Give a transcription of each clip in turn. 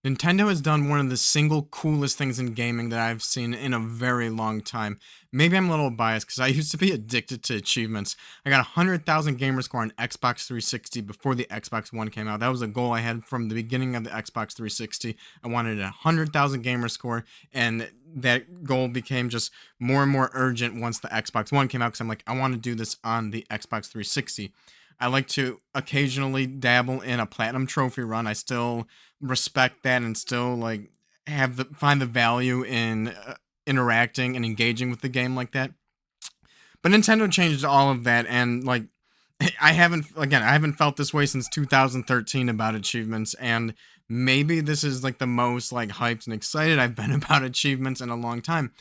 Nintendo has done one of the single coolest things in gaming that I've seen in a very long time. Maybe I'm a little biased because I used to be addicted to achievements. I got 100,000 gamer score on Xbox 360 before the Xbox One came out. That was a goal I had from the beginning of the Xbox 360. I wanted a 100,000 gamer score, and that goal became just more and more urgent once the Xbox One came out because I'm like, I want to do this on the Xbox 360. I like to occasionally dabble in a platinum trophy run. I still respect that and still like find the value in interacting and engaging with the game like that. But Nintendo changed all of that, and like I haven't felt this way since 2013 about achievements, and maybe this is like the most like hyped and excited I've been about achievements in a long time.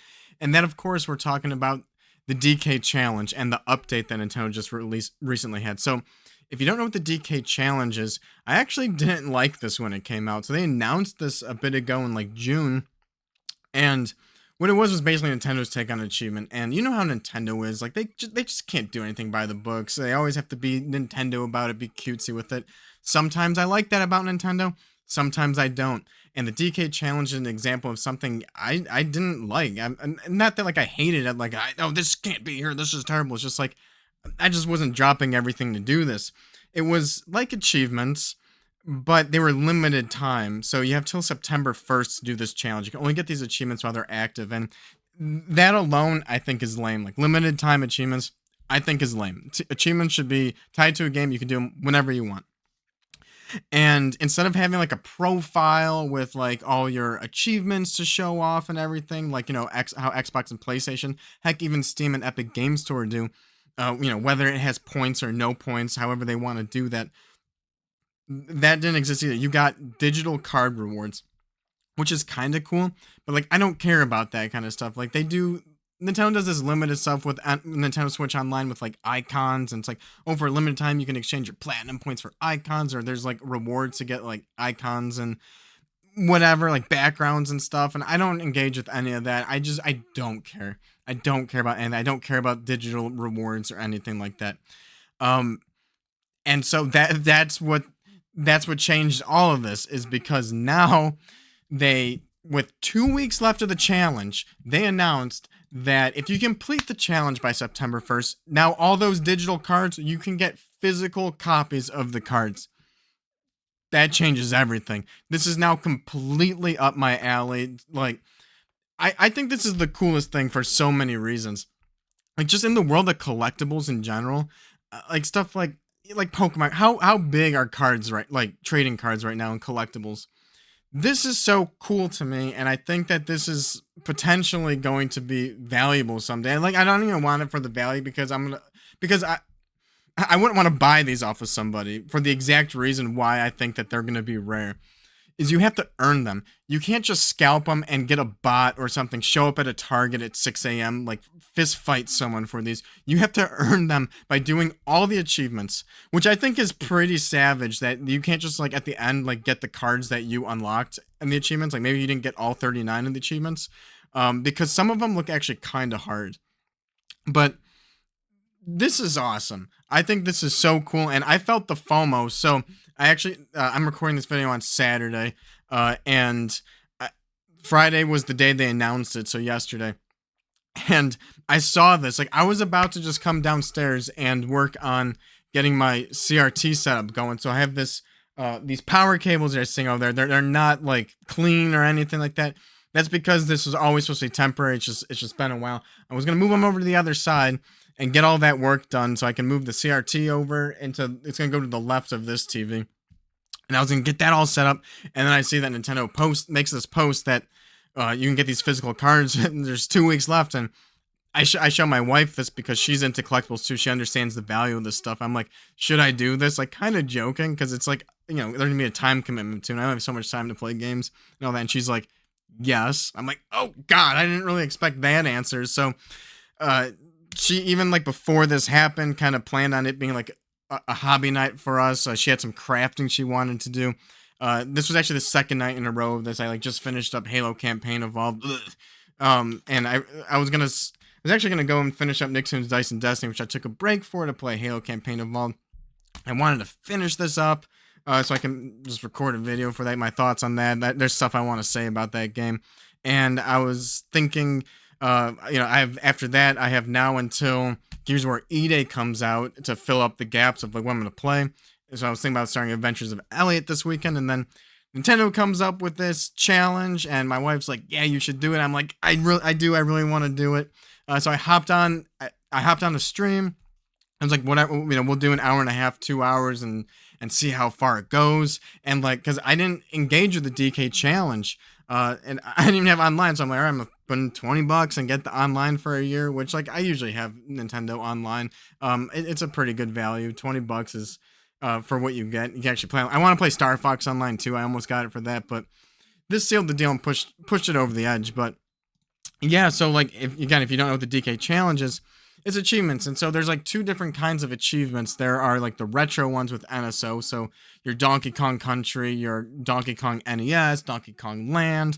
And then of course we're talking about the DK challenge and the update that Nintendo just released recently had. So if you don't know what the DK challenge is, I actually didn't like this when it came out. So they announced this a bit ago in like June, and what it was basically Nintendo's take on achievement. And you know how Nintendo is, like they just can't do anything by the books. They always have to be Nintendo about it, be cutesy with it. Sometimes I like that about Nintendo, sometimes I don't. And the DK challenge is an example of something I didn't like. Not that like I hated it, like oh, this can't be here, this is terrible. It's just like I just wasn't dropping everything to do this. It was like achievements, but they were limited time. So you have till September 1st to do this challenge. You can only get these achievements while they're active. And that alone, I think, is lame. Like limited time achievements, I think is lame. Achievements should be tied to a game. You can do them whenever you want. And instead of having like a profile with like all your achievements to show off and everything, like, you know, how Xbox and PlayStation, heck, even Steam and Epic Game Store do, whether it has points or no points, however they want to do that, that didn't exist either. You got digital card rewards, which is kind of cool, but like I don't care about that kind of stuff. Like Nintendo does this limited stuff with Nintendo Switch Online with like icons, and it's like, oh, for a limited time you can exchange your platinum points for icons, or there's like rewards to get like icons and whatever, like backgrounds and stuff. And I don't engage with any of that. I don't care. I don't care about anything. I don't care about digital rewards or anything like that. Um, and so that's what changed all of this, is because now with 2 weeks left of the challenge, they announced that if you complete the challenge by September 1st, now all those digital cards, you can get physical copies of the cards. That changes everything. This is now completely up my alley. Like, I think this is the coolest thing for so many reasons. Like, just in the world of collectibles in general, like stuff like Pokemon. How big are cards, right? Like trading cards right now in collectibles. This is so cool to me, and I think that this is potentially going to be valuable someday. Like, I don't even want it for the value, because I wouldn't want to buy these off of somebody for the exact reason why I think that they're going to be rare. Is you have to earn them. You can't just scalp them and get a bot or something, show up at a Target at 6 a.m., like fist fight someone for these. You have to earn them by doing all the achievements, which I think is pretty savage, that you can't just like at the end like get the cards that you unlocked in the achievements. Like maybe you didn't get all 39 of the achievements, because some of them look actually kind of hard. But this is awesome. I think this is so cool, and I felt the FOMO. So I actually, I'm recording this video on Saturday, and Friday was the day they announced it, so yesterday. And I saw this, like I was about to just come downstairs and work on getting my CRT setup going. So I have these power cables that are sitting over there. They're not like clean or anything like that. That's because this was always supposed to be temporary. It's just been a while. I was gonna move them over to the other side and get all that work done, so I can move the CRT over into, it's going to go to the left of this TV. And I was going to get that all set up, and then I see that Nintendo makes this post that you can get these physical cards, and there's 2 weeks left, and I show my wife this because she's into collectibles too. She understands the value of this stuff. I'm like, should I do this? Like, kind of joking, because it's like, you know, there's going to be a time commitment too, and I don't have so much time to play games and all that. And she's like, yes. I'm like, oh God, I didn't really expect that answer. So, she even like before this happened kind of planned on it being like a hobby night for us. She had some crafting she wanted to do. This was actually the second night in a row of this. I like just finished up Halo Campaign Evolved. And I was actually gonna go and finish up Nicktoons Dice and Destiny, which I took a break for to play Halo Campaign Evolved. I wanted to finish this up. so I can just record a video for that. My thoughts on there's stuff I want to say about that game, and I was thinking, I have after that I have now until Gears of War E-Day comes out to fill up the gaps of like what I'm gonna play. So I was thinking about starting Adventures of Elliot this weekend, and then Nintendo comes up with this challenge, and my wife's like, "Yeah, you should do it." I'm like, I really want to do it." So I hopped on. I hopped on the stream. I was like, whatever, we'll do an hour and a half, 2 hours, and see how far it goes. And like, because I didn't engage with the DK challenge, and I didn't even have online, so I'm like, all right, I'm gonna put in $20 and get the online for a year, which like I usually have Nintendo online. It's a pretty good value. $20 is for what you get. You can actually play. I want to play Star Fox online too. I almost got it for that, but this sealed the deal and pushed it over the edge. But yeah, so like if you don't know what the DK challenge is, it's achievements. And so there's like two different kinds of achievements. There are like the retro ones with NSO, so your Donkey Kong Country, your Donkey Kong NES, Donkey Kong Land.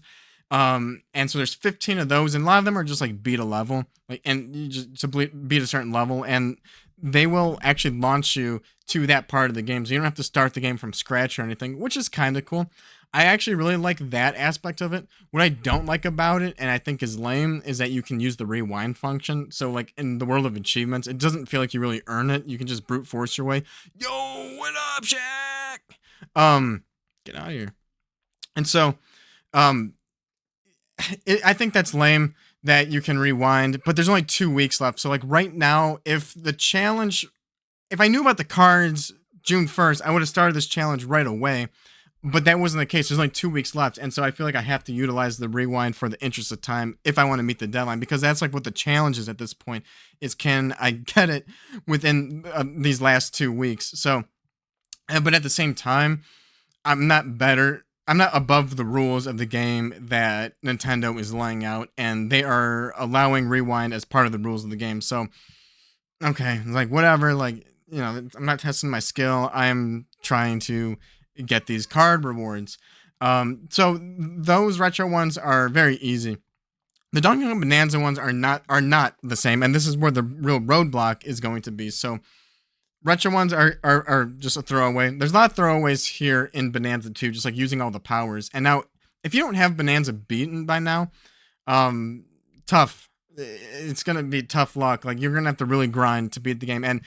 And so there's 15 of those, and a lot of them are just like beat a level, like, and you just to beat a certain level, and they will actually launch you to that part of the game, so you don't have to start the game from scratch or anything, which is kind of cool. I actually really like that aspect of it. What I don't like about it, and I think is lame, is that you can use the rewind function. So like in the world of achievements, it doesn't feel like you really earn it. You can just brute force your way. Yo, what up, Shaq? Get out of here. And so, I think that's lame that you can rewind, but there's only 2 weeks left. So like right now, if I knew about the cards June 1st, I would have started this challenge right away. But that wasn't the case. There's only 2 weeks left. And so I feel like I have to utilize the rewind for the interest of time if I want to meet the deadline, because that's like what the challenge is at this point, is can I get it within these last 2 weeks? So, but at the same time, I'm not better. I'm not above the rules of the game that Nintendo is laying out, and they are allowing rewind as part of the rules of the game. So, okay, like whatever, like, I'm not testing my skill. I'm trying to get these card rewards. So those retro ones are very easy. The Donkey Kong Bananza ones are not the same, and this is where the real roadblock is going to be. So retro ones are just a throwaway. There's a lot of throwaways here in Bananza 2, just like using all the powers. And now, if you don't have Bananza beaten by now, tough. It's gonna be tough luck. Like, you're gonna have to really grind to beat the game. And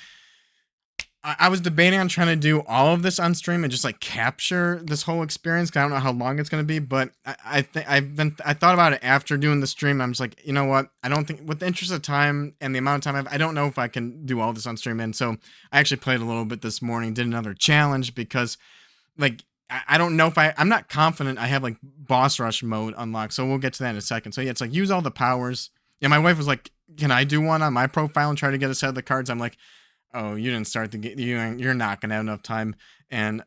I was debating on trying to do all of this on stream and just like capture this whole experience, 'cause I don't know how long it's gonna be. But I thought about it after doing the stream. I'm just like, you know what? I don't think, with the interest of time and the amount of time I don't know if I can do all this on stream. And so I actually played a little bit this morning, did another challenge, because like I don't know if I'm not confident I have like boss rush mode unlocked. So we'll get to that in a second. So yeah, it's like use all the powers. Yeah, my wife was like, "Can I do one on my profile and try to get a set of the cards?" I'm like, "Oh, you didn't start the game. You're not gonna have enough time." And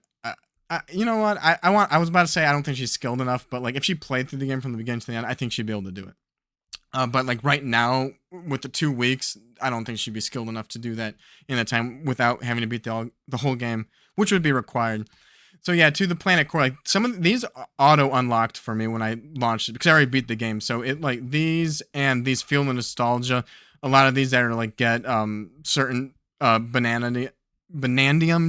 you know what? I was about to say I don't think she's skilled enough, but like if she played through the game from the beginning to the end, I think she'd be able to do it. But like right now, with the 2 weeks, I don't think she'd be skilled enough to do that in that time without having to beat the whole game, which would be required. So yeah, to the Planet Core, like some of these auto unlocked for me when I launched it, because I already beat the game. So it like these and these feel the nostalgia. A lot of these that are like get certain banandium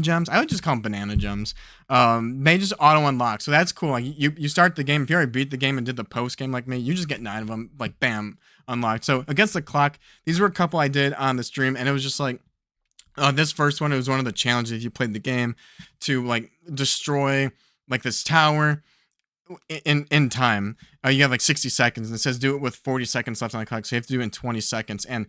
gems. I would just call them banana gems. They just auto unlock, so that's cool. Like you start the game, if you already beat the game and did the post game like me, you just get 9 of them, like bam, unlocked. So against the clock, these were a couple I did on the stream, and it was just like this first one. It was one of the challenges if you played the game to like destroy like this tower in time. You have like 60 seconds, and it says do it with 40 seconds left on the clock, so you have to do it in 20 seconds. And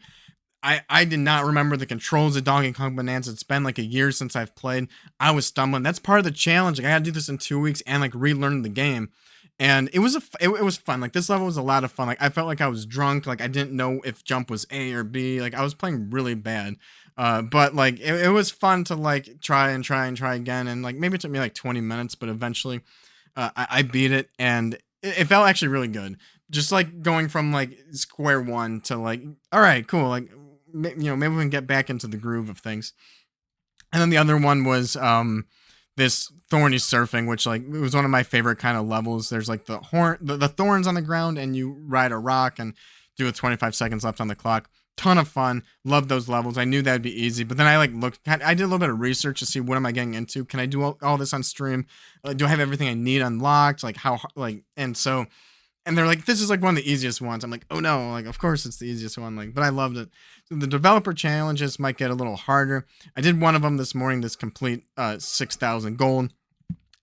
I did not remember the controls of Donkey Kong Bananza. It's been like a year since I've played. I was stumbling. That's part of the challenge. Like, I had to do this in 2 weeks and like relearn the game. And it was it was fun. Like, this level was a lot of fun. Like, I felt like I was drunk. Like, I didn't know if jump was A or B. Like, I was playing really bad. But like it was fun to like try again. And like maybe it took me like 20 minutes, but eventually I beat it, and it felt actually really good. Just like going from like square one to like, all right, cool. Like, maybe we can get back into the groove of things. And then the other one was this thorny surfing, which like it was one of my favorite kind of levels. There's like the thorns on the ground, and you ride a rock and do it 25 seconds left on the clock. ton of fun. Love those levels. I knew that'd be easy, but then I like looked. I did a little bit of research to see what am I getting into. Can I do all this on stream? Do I have everything I need unlocked? Like how like and so and they're like, this is like one of the easiest ones. I'm like, oh no, like of course it's the easiest one. Like, but I loved it. So the developer challenges might get a little harder. I did one of them this morning. This complete 6,000 gold.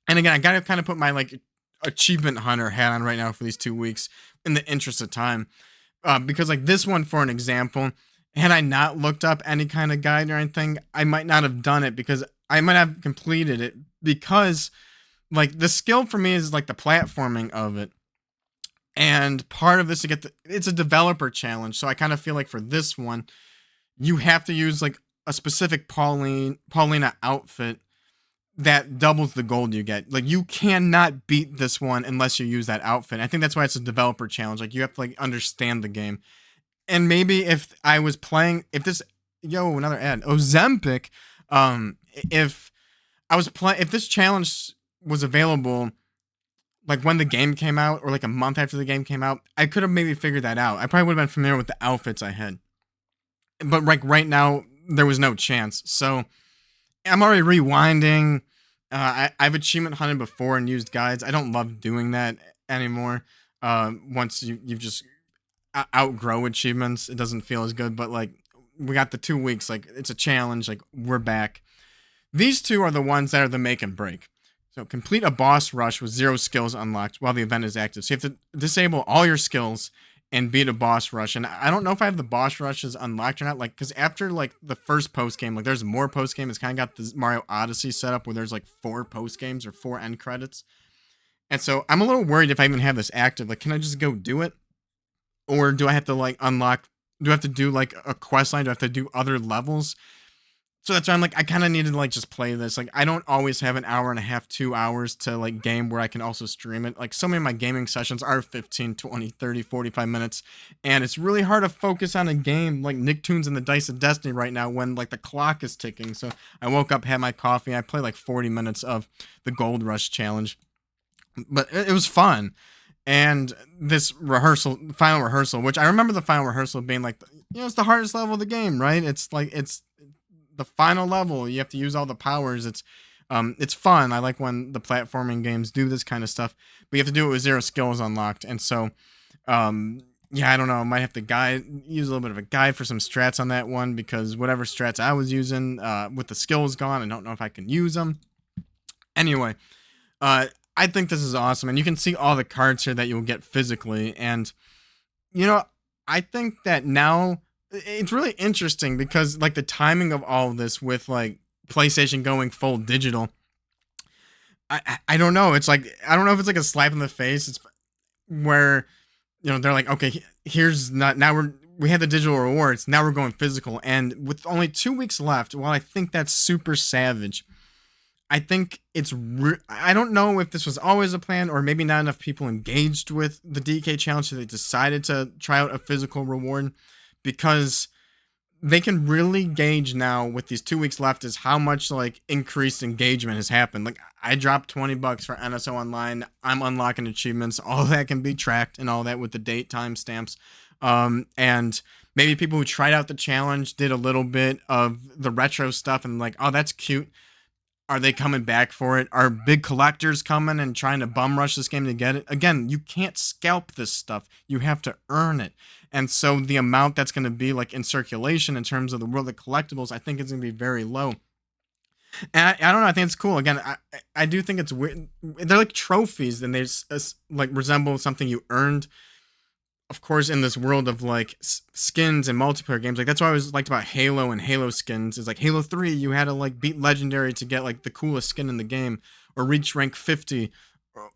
And again, I gotta kind of put my like achievement hunter hat on right now for these 2 weeks in the interest of time, because like this one, for an example, had I not looked up any kind of guide or anything, I might not have done it because I might have completed it because like the skill for me is like the platforming of it. And part of this to get it's a developer challenge. So I kind of feel like for this one, you have to use like a specific Paulina outfit that doubles the gold you get. Like you cannot beat this one unless you use that outfit. I think that's why it's a developer challenge. Like you have to like understand the game. And maybe if I was playing, if this, another ad, Ozempic, if I was playing, if this challenge was available like when the game came out or like a month after the game came out, I could have maybe figured that out. I probably would have been familiar with the outfits I had. But like right now, there was no chance. So I'm already rewinding. I've achievement hunted before and used guides. I don't love doing that anymore. Once you've just outgrow achievements, it doesn't feel as good. But like we got the 2 weeks, like it's a challenge. Like we're back. These two are the ones that are the make and break. So complete a boss rush with 0 skills unlocked while the event is active. So you have to disable all your skills and beat a boss rush. And I don't know if I have the boss rushes unlocked or not. Like, because after like the first post game, like there's more post game. It's kind of got this Mario Odyssey setup where there's like 4 post games or 4 end credits. And so I'm a little worried if I even have this active. Like, can I just go do it, or do I have to like unlock? Do I have to do like a quest line? Do I have to do other levels? So that's why I'm like, I kind of need to like just play this. Like, I don't always have an hour and a half, 2 hours to like game where I can also stream it. Like, so many of my gaming sessions are 15, 20, 30, 45 minutes. And it's really hard to focus on a game like Nicktoons and the Dice of Destiny right now when like the clock is ticking. So I woke up, had my coffee. I played like 40 minutes of the Gold Rush challenge. But it was fun. And this final rehearsal, which I remember the final rehearsal being like, it's the hardest level of the game, right? It's like, it's the final level. You have to use all the powers. It's fun. I like when the platforming games do this kind of stuff, but you have to do it with 0 skills unlocked. And so, yeah, I don't know. I might have to use a little bit of a guide for some strats on that one, because whatever strats I was using, with the skills gone, I don't know if I can use them. Anyway, I think this is awesome. And you can see all the cards here that you'll get physically. And, I think that now it's really interesting because like the timing of all of this with like PlayStation going full digital, I don't know. It's like, I don't know if it's like a slap in the face. It's where, they're like, okay, here's not, now we had the digital rewards. Now we're going physical. And with only 2 weeks left, while I think that's super savage, I think I don't know if this was always a plan or maybe not enough people engaged with the DK challenge so they decided to try out a physical reward, because they can really gauge now with these 2 weeks left is how much like increased engagement has happened. Like I dropped $20 for NSO Online. I'm unlocking achievements. All that can be tracked and all that with the date timestamps. And maybe people who tried out the challenge did a little bit of the retro stuff and like, oh, that's cute. Are they coming back for it? Are big collectors coming and trying to bum rush this game to get it? Again, you can't scalp this stuff. You have to earn it. And so the amount that's going to be like in circulation in terms of the world of collectibles, I think is going to be very low. And I don't know. I think it's cool. Again, I do think it's weird. They're like trophies, and they like resemble something you earned. Of course, in this world of like skins and multiplayer games, like that's what I always liked about Halo and Halo skins is like Halo 3, you had to like beat Legendary to get like the coolest skin in the game or reach rank 50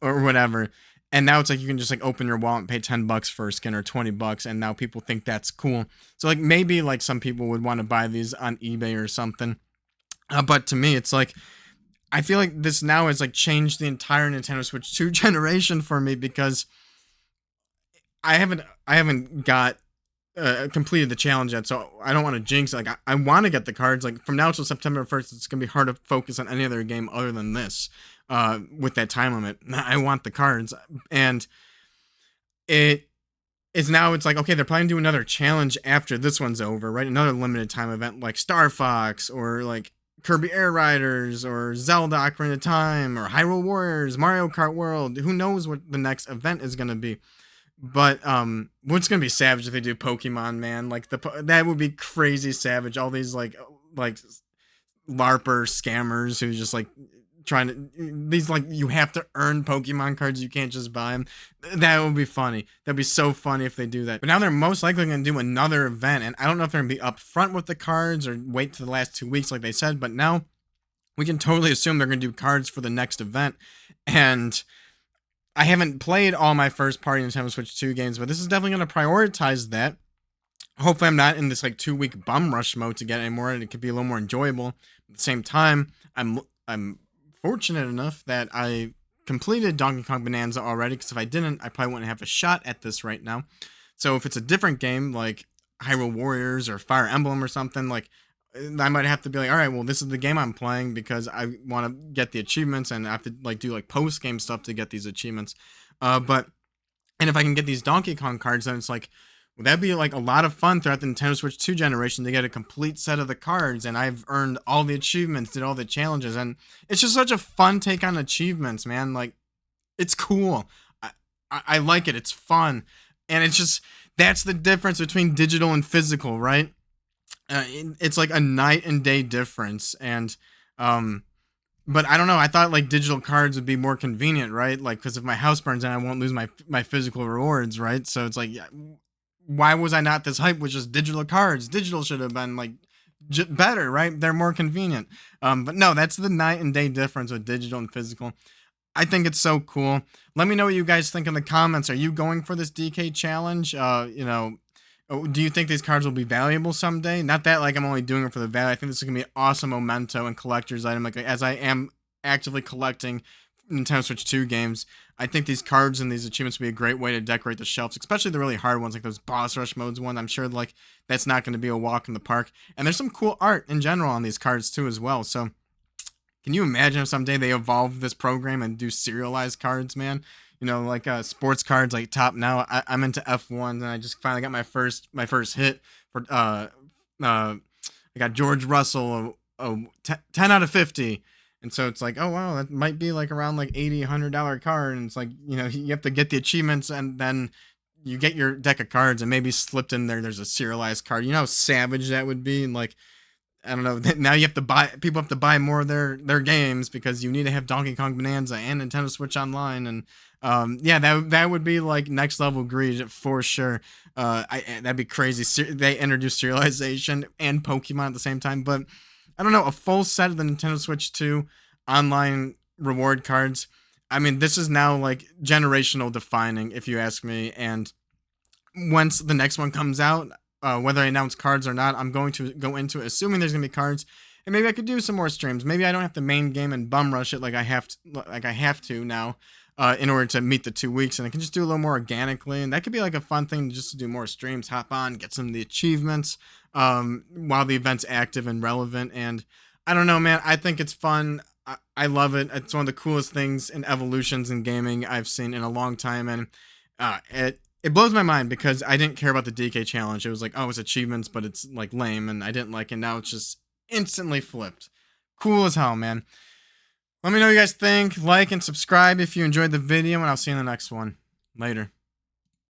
or whatever. And now it's like you can just like open your wallet and pay $10 for a skin or $20, and now people think that's cool. So like maybe like some people would want to buy these on eBay or something. But to me, it's like I feel like this now has like changed the entire Nintendo Switch 2 generation for me, because I haven't got completed the challenge yet, so I don't want to jinx it. Like I want to get the cards. Like from now till September 1st, it's gonna be hard to focus on any other game other than this. With that time limit, I want the cards, and it is now it's like, okay, they're planning to do another challenge after this one's over, right? Another limited time event like Star Fox or like Kirby Air Riders or Zelda Ocarina of Time or Hyrule Warriors, Mario Kart World. Who knows what the next event is going to be? But what's gonna be savage if they do Pokemon, man? Like that would be crazy savage. All these like LARPer scammers who just like trying to these like you have to earn Pokemon cards. You can't just buy them. That would be funny. That'd be so funny if they do that. But now they're most likely gonna do another event, and I don't know if they're gonna be upfront with the cards or wait to the last 2 weeks like they said. But now we can totally assume they're gonna do cards for the next event, and I haven't played all my first party Nintendo Switch 2 games, but this is definitely going to prioritize that. Hopefully I'm not in this like 2 week bum rush mode to get any more, and it could be a little more enjoyable. At the same time, I'm fortunate enough that I completed Donkey Kong Bananza already, because if I didn't, I probably wouldn't have a shot at this right now. So if it's a different game like Hyrule Warriors or Fire Emblem or something, like I might have to be like, all right, well, this is the game I'm playing because I want to get the achievements, and I have to like do like post game stuff to get these achievements. But and if I can get these Donkey Kong cards, then it's like, well, that'd be like a lot of fun throughout the Nintendo Switch 2 generation to get a complete set of the cards, and I've earned all the achievements, did all the challenges, and it's just such a fun take on achievements, man. Like, it's cool. I like it. It's fun, and it's just that's the difference between digital and physical, right? It's like a night and day difference, and but I don't know, I thought like digital cards would be more convenient, right? Like, because if my house burns down, I won't lose my physical rewards, right? So it's like, yeah, why was I not this hype with just digital cards? Digital should have been like better, right? They're more convenient. But no, that's the night and day difference with digital and physical. I think it's so cool. Let me know what you guys think in the comments. Are you going for this DK challenge? Do you think these cards will be valuable someday? Not that like I'm only doing it for the value. I think this is gonna be an awesome memento and collector's item. Like, as I am actively collecting Nintendo Switch 2 games, I think these cards and these achievements will be a great way to decorate the shelves, especially the really hard ones like those boss rush modes one. I'm sure like that's not going to be a walk in the park. And there's some cool art in general on these cards too as well. So can you imagine if someday they evolve this program and do serialized cards, man? Like sports cards like Top Now. I'm into F1, and I just finally got my first hit for I got George Russell, 10 out of 50. And so it's like, oh wow, that might be like around like $80, $100 card, and it's like, you have to get the achievements, and then you get your deck of cards, and maybe slipped in there's a serialized card. You know how savage that would be, and like, I don't know. Now you have to people have to buy more of their games because you need to have Donkey Kong Bonanza and Nintendo Switch Online, and yeah, that would be like next level greed for sure. That'd be crazy. They introduced serialization and Pokemon at the same time, but I don't know, a full set of the Nintendo Switch 2 online reward cards. I mean, this is now like generational defining, if you ask me. And once the next one comes out, whether I announce cards or not, I'm going to go into it assuming there's gonna be cards, and maybe I could do some more streams. Maybe I don't have to main game and bum rush it like I have to now, in order to meet the 2 weeks, and I can just do a little more organically, and that could be like a fun thing just to do more streams, hop on, get some of the achievements, while the event's active and relevant. And I don't know, man, I think it's fun. I love it. It's one of the coolest things in evolutions in gaming I've seen in a long time, and it blows my mind because I didn't care about the DK challenge. It was like, oh, it's achievements, but it's like lame, and I didn't like it. Now it's just instantly flipped. Cool as hell, man. Let me know what you guys think. Like and subscribe if you enjoyed the video, and I'll see you in the next one. Later.